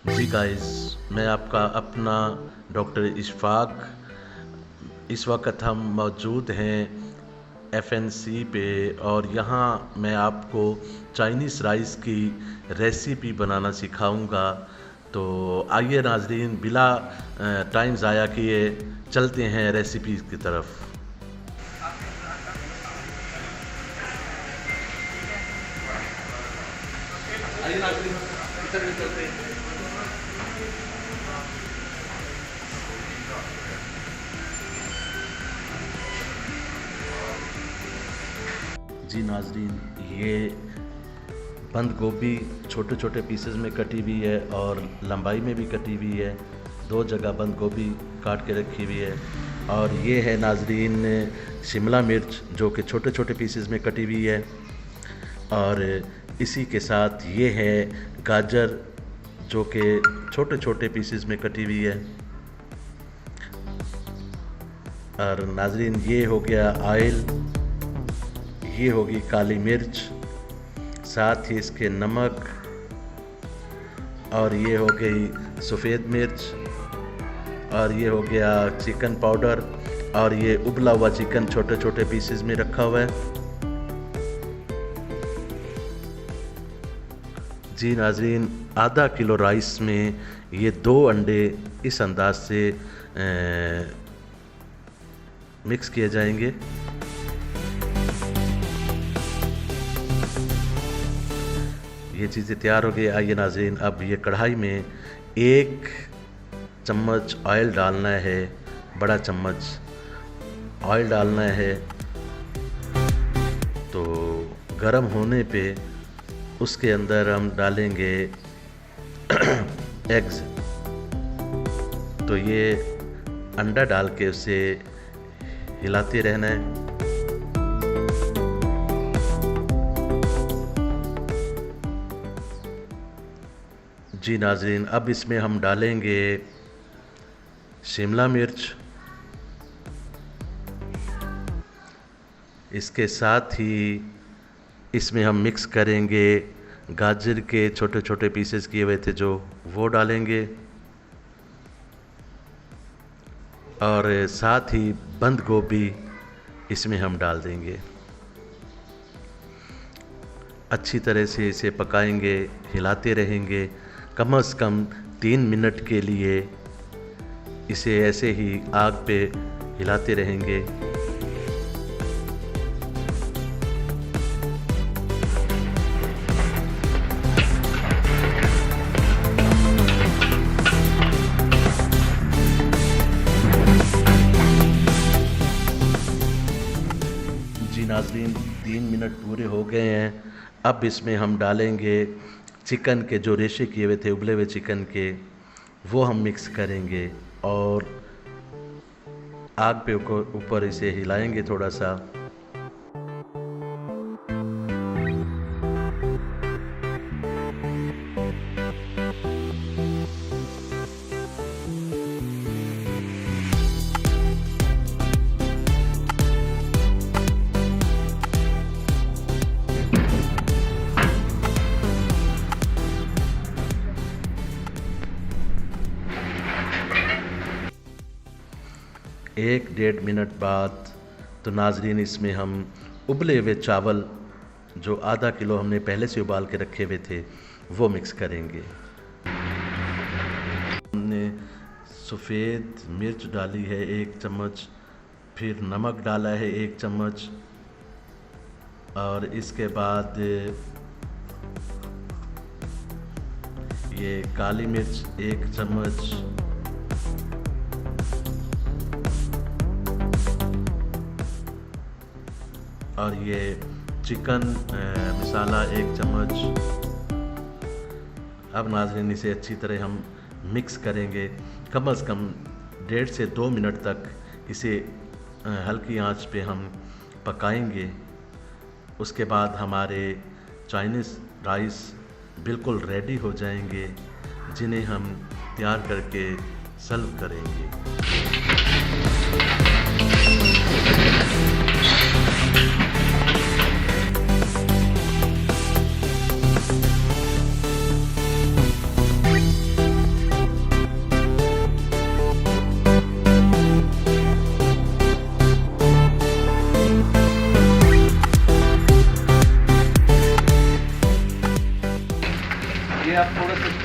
जी guys, मैं आपका अपना डॉक्टर इशफाक। इस वक्त हम मौजूद हैं एफएनसी पे और यहाँ मैं आपको चाइनीज़ राइस की रेसिपी बनाना सिखाऊंगा। तो आइए नाजरीन, बिला टाइम ज़ाया किए चलते हैं रेसिपी की तरफ। आइए नाजरीन, इधर भी चलते हैं। जी नाजरीन, ये बंद गोभी छोटे छोटे पीसेस में कटी हुई है और लंबाई में भी कटी हुई है। दो जगह बंद गोभी काट के रखी हुई है। और ये है नाजरीन शिमला मिर्च, जो कि छोटे छोटे पीसेस में कटी हुई है। और इसी के साथ ये है गाजर, जो कि छोटे छोटे पीसेस में कटी हुई है। और नाजरीन, ये हो गया ऑयल, ये होगी काली मिर्च, साथ ही इसके नमक, और ये हो गई सफ़ेद मिर्च, और ये हो गया चिकन पाउडर, और ये उबला हुआ चिकन छोटे छोटे पीसेस में रखा हुआ है। जी नाजरीन, आधा किलो राइस में ये 2 अंडे इस अंदाज से मिक्स किए जाएंगे। ये चीज़ें तैयार हो गई। आइए नाज़रीन, अब ये कढ़ाई में 1 चम्मच ऑयल डालना है, बड़ा चम्मच ऑयल डालना है। तो गरम होने पे उसके अंदर हम डालेंगे एग्स। तो ये अंडा डाल के उसे हिलाते रहना है। जी नाज़रीन, अब इसमें हम डालेंगे शिमला मिर्च, इसके साथ ही इसमें हम मिक्स करेंगे गाजर के छोटे छोटे पीसेस किए हुए थे जो, वो डालेंगे। और साथ ही बंद गोभी इसमें हम डाल देंगे। अच्छी तरह से इसे पकाएंगे, हिलाते रहेंगे कम से कम 3 मिनट के लिए। इसे ऐसे ही आग पे हिलाते रहेंगे। जी नाज़रीन, 3 मिनट पूरे हो गए हैं। अब इसमें हम डालेंगे चिकन के जो रेशे किए हुए थे, उबले हुए चिकन के, वो हम मिक्स करेंगे और आग पे ऊपर इसे हिलाएंगे थोड़ा सा। एक 1.5 मिनट बाद तो नाजरीन, इसमें हम उबले हुए चावल जो आधा किलो हमने पहले से उबाल के रखे हुए थे, वो मिक्स करेंगे। हमने सफ़ेद मिर्च डाली है 1 चम्मच, फिर नमक डाला है 1 चम्मच, और इसके बाद ये काली मिर्च 1 चम्मच, और ये चिकन मसाला 1 चम्मच। अब नाज़रीन, इसे अच्छी तरह हम मिक्स करेंगे। कम से कम 1.5 से 2 मिनट तक इसे हल्की आंच पे हम पकाएंगे। उसके बाद हमारे चाइनीज़ राइस बिल्कुल रेडी हो जाएंगे, जिन्हें हम तैयार करके सर्व करेंगे।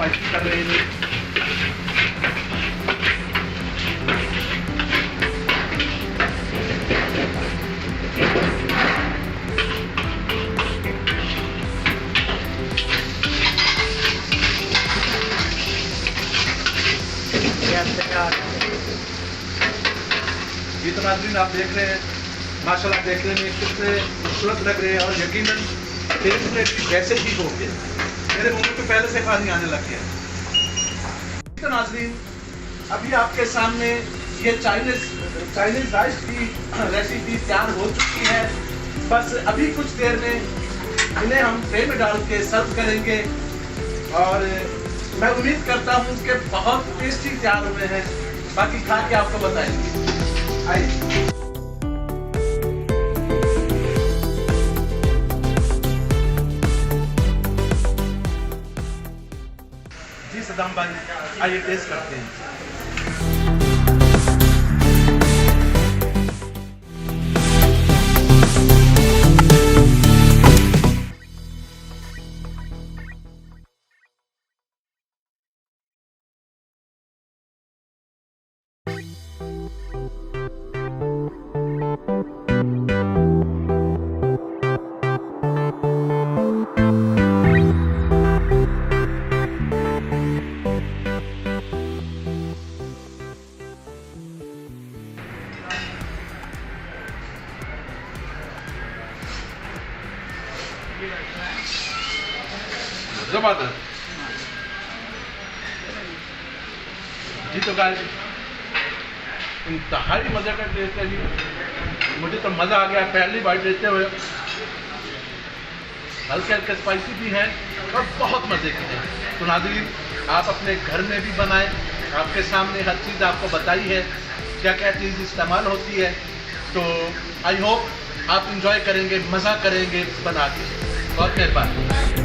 स्पाइसी कर रहे हैं। ये तो नाज़रीन आप देख रहे हैं, माशाल्लाह देखने में कितने खूबसूरत लग रहे हैं और यकीनन टेस्ट में वैसे ठीक हो गए, मेरे मुंह में तो पहले से पानी आने लग गया। तो नाज़रीन अभी आपके सामने ये चाइनीज़ राइस की रेसिपी तैयार हो चुकी है। बस अभी कुछ देर में इन्हें हम ट्रे में डाल के सर्व करेंगे और मैं उम्मीद करता हूँ कि बहुत टेस्टी तैयार हुए हैं। बाकी खा के आपको बताएंगे। आइए। जी सदाम भाई, आइए टेस्ट करते हैं। जबरदस्त जी। तो गाइस इंतहाई मज़े का टेस्ट है जी, मुझे तो मज़ा आ गया पहली बाइट लेते हुए। हल्के हल्के स्पाइसी भी हैं और बहुत मज़े के हैं। तो नाज़रीन आप अपने घर में भी बनाएं, आपके सामने हर चीज़ आपको बताई है क्या क्या चीज़ इस्तेमाल होती है। तो आई होप आप इंजॉय करेंगे, मज़ा करेंगे बना के। बहुत मेहरबानी।